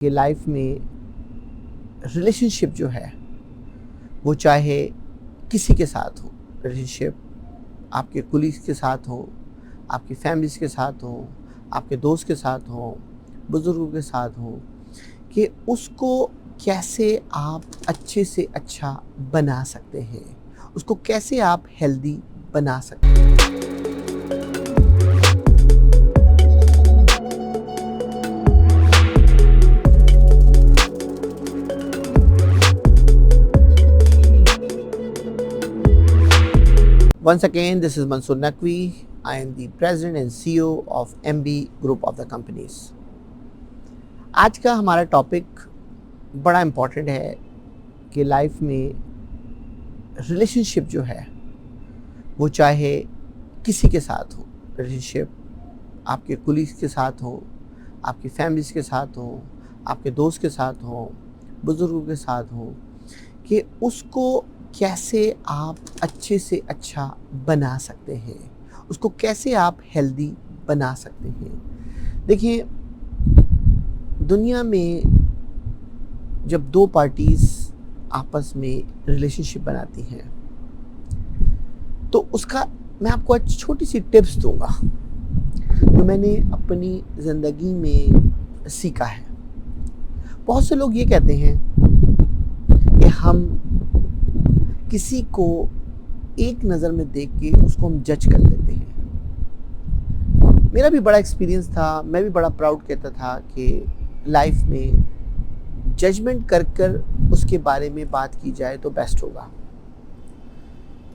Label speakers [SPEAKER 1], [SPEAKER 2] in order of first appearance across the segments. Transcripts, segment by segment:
[SPEAKER 1] कि लाइफ में रिलेशनशिप जो है वो चाहे किसी के साथ हो, रिलेशनशिप आपके कुलीग्स के साथ हो, आपकी फैमिलीज के साथ हो, आपके दोस्त के साथ हो, बुज़ुर्गों के साथ हो, कि उसको कैसे आप अच्छे से अच्छा बना सकते हैं, उसको कैसे आप हेल्दी बना सकते हैं। Once again, this is Mansoor Naqvi. I am the President and CEO of MB Group of the Companies. आज का हमारा टॉपिक बड़ा इम्पॉर्टेंट है कि लाइफ में रिलेशनशिप जो है वो चाहे किसी के साथ हो, रिलेशनशिप आपके कुलीग्स के साथ हो, आपकी फैमिलीज के साथ हो, आपके दोस्त के साथ हो, बुज़ुर्गों के साथ हो, कि उसको कैसे आप अच्छे से अच्छा बना सकते हैं, उसको कैसे आप हेल्दी बना सकते हैं। देखिए, दुनिया में जब दो पार्टीज़ आपस में रिलेशनशिप बनाती हैं तो उसका मैं आपको आज छोटी सी टिप्स दूंगा जो मैंने अपनी ज़िंदगी में सीखा है। बहुत से लोग ये कहते हैं कि हम किसी को एक नज़र में देख के उसको हम जज कर लेते हैं। मेरा भी बड़ा एक्सपीरियंस था, मैं भी बड़ा प्राउड कहता था कि लाइफ में जजमेंट कर उसके बारे में बात की जाए तो बेस्ट होगा।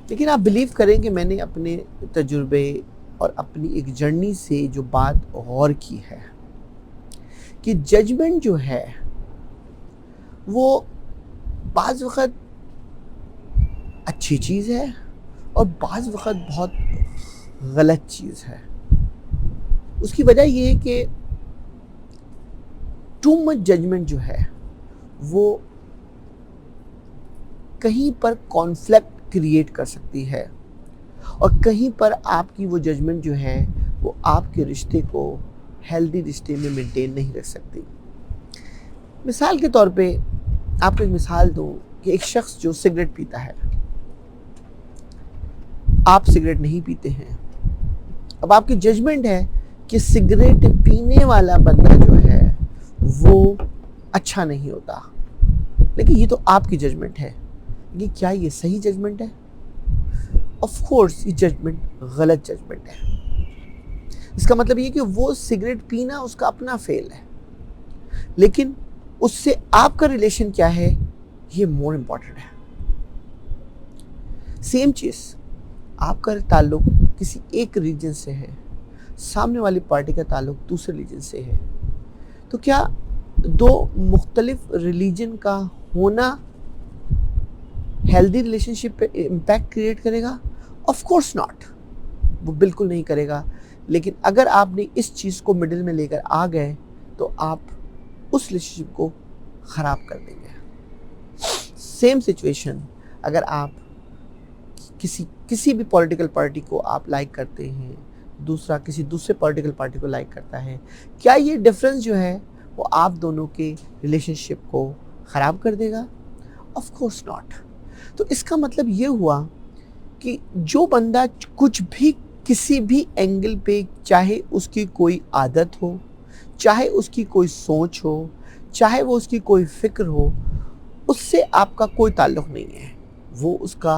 [SPEAKER 1] लेकिन आप बिलीव करें कि मैंने अपने तजुर्बे और अपनी एक जर्नी से जो बात गौर की है कि जजमेंट जो है वो बाज़ वक़्त अच्छी चीज़ है और बाज़ वक़्त बहुत गलत चीज़ है। उसकी वजह ये है कि टू मच जजमेंट जो है वो कहीं पर कॉन्फ्लिक्ट क्रिएट कर सकती है और कहीं पर आपकी वो जजमेंट जो है वो आपके रिश्ते को हेल्दी रिश्ते में मेंटेन नहीं रख सकती। मिसाल के तौर पे आपको एक मिसाल दूँ कि एक शख्स जो सिगरेट पीता है, आप सिगरेट नहीं पीते हैं। अब आपकी जजमेंट है कि सिगरेट पीने वाला बंदा जो है वो अच्छा नहीं होता, लेकिन ये तो आपकी जजमेंट है। कि क्या ये सही जजमेंट है? ऑफ कोर्स ये जजमेंट गलत जजमेंट है। इसका मतलब ये कि वो सिगरेट पीना उसका अपना फेल है, लेकिन उससे आपका रिलेशन क्या है ये मोर इम्पॉर्टेंट है। सेम चीज़, आपका ताल्लुक किसी एक रीजन से है, सामने वाली पार्टी का ताल्लुक दूसरे रीजन से है, तो क्या दो मुख्तलिफ रिलीजन का होना हेल्दी रिलेशनशिप पे इम्पैक्ट क्रिएट करेगा? ऑफ कोर्स नॉट, वो बिल्कुल नहीं करेगा। लेकिन अगर आपने इस चीज़ को मिडिल में लेकर आ गए तो आप उस रिलेशनशिप को ख़राब कर देंगे। सेम सिचुएशन, अगर आप किसी भी पॉलिटिकल पार्टी को आप लाइक करते हैं, दूसरा किसी दूसरे पॉलिटिकल पार्टी को लाइक करता है, क्या ये डिफरेंस जो है वो आप दोनों के रिलेशनशिप को ख़राब कर देगा? Of course not. तो इसका मतलब ये हुआ कि जो बंदा कुछ भी किसी भी एंगल पे, चाहे उसकी कोई आदत हो, चाहे उसकी कोई सोच हो, चाहे वो उसकी कोई फ़िक्र हो, उससे आपका कोई ताल्लुक़ नहीं है। वो उसका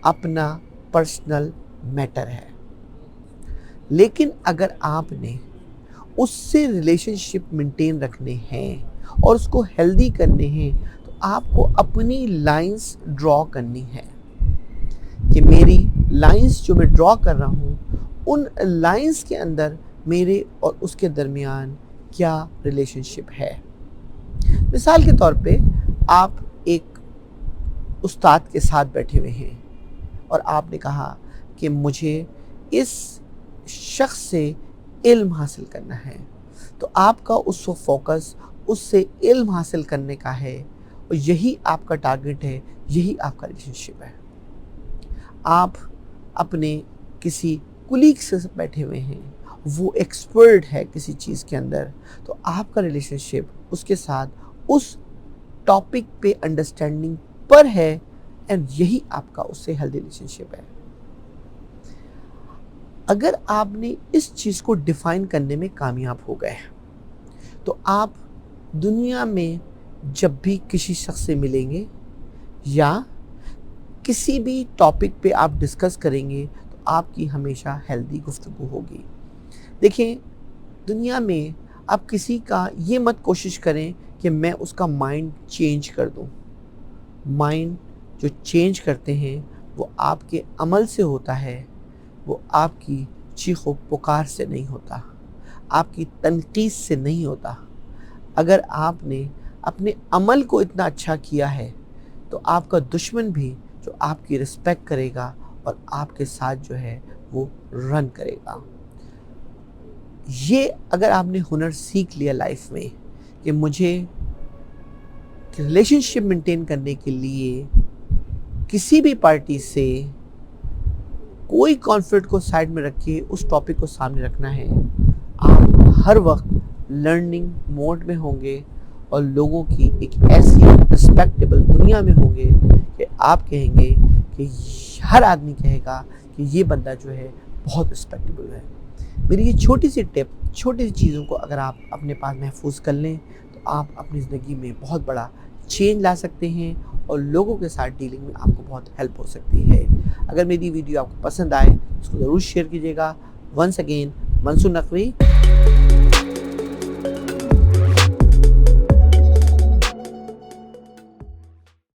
[SPEAKER 1] अपना पर्सनल मैटर है। लेकिन अगर आपने उससे रिलेशनशिप मेंटेन रखने हैं और उसको हेल्दी करने हैं तो आपको अपनी लाइंस ड्रॉ करनी है कि मेरी लाइंस जो मैं ड्रॉ कर रहा हूँ उन लाइंस के अंदर मेरे और उसके दरमियान क्या रिलेशनशिप है। मिसाल के तौर पे आप एक उस्ताद के साथ बैठे हुए हैं और आपने कहा कि मुझे इस शख्स से इल्म हासिल करना है, तो आपका उसको फोकस उससे इल्म हासिल करने का है और यही आपका टारगेट है, यही आपका रिलेशनशिप है। आप अपने किसी कुलीग से बैठे हुए हैं, वो एक्सपर्ट है किसी चीज़ के अंदर, तो आपका रिलेशनशिप उसके साथ उस टॉपिक पे अंडरस्टैंडिंग पर है, एंड यही आपका उससे हेल्दी रिलेशनशिप है। अगर आपने इस चीज़ को डिफाइन करने में कामयाब हो गए तो आप दुनिया में जब भी किसी शख्स से मिलेंगे या किसी भी टॉपिक पे आप डिस्कस करेंगे तो आपकी हमेशा हेल्दी गुफ्तगू होगी। देखिए, दुनिया में आप किसी का ये मत कोशिश करें कि मैं उसका माइंड चेंज कर दूं। माइंड जो चेंज करते हैं वो आपके अमल से होता है, वो आपकी चीखो पुकार से नहीं होता, आपकी तनकीद से नहीं होता। अगर आपने अपने अमल को इतना अच्छा किया है तो आपका दुश्मन भी जो आपकी रिस्पेक्ट करेगा और आपके साथ जो है वो रन करेगा। ये अगर आपने हुनर सीख लिया लाइफ में कि मुझे रिलेशनशिप मेंटेन करने के लिए किसी भी पार्टी से कोई कॉन्फ्लिक्ट को साइड में रख के उस टॉपिक को सामने रखना है, आप हर वक्त लर्निंग मोड में होंगे और लोगों की एक ऐसी रिस्पेक्टेबल दुनिया में होंगे कि आप कहेंगे कि हर आदमी कहेगा कि ये बंदा जो है बहुत रिस्पेक्टेबल है। मेरी ये छोटी सी टिप, छोटी सी चीज़ों को अगर आप अपने पास महफूज कर लें तो आप अपनी ज़िंदगी में बहुत बड़ा चेंज ला सकते हैं और लोगों के साथ डीलिंग में आपको बहुत हेल्प हो सकती है। अगर मेरी वीडियो आपको पसंद आए तो उसको ज़रूर शेयर कीजिएगा। Once again, Mansoor Naqvi.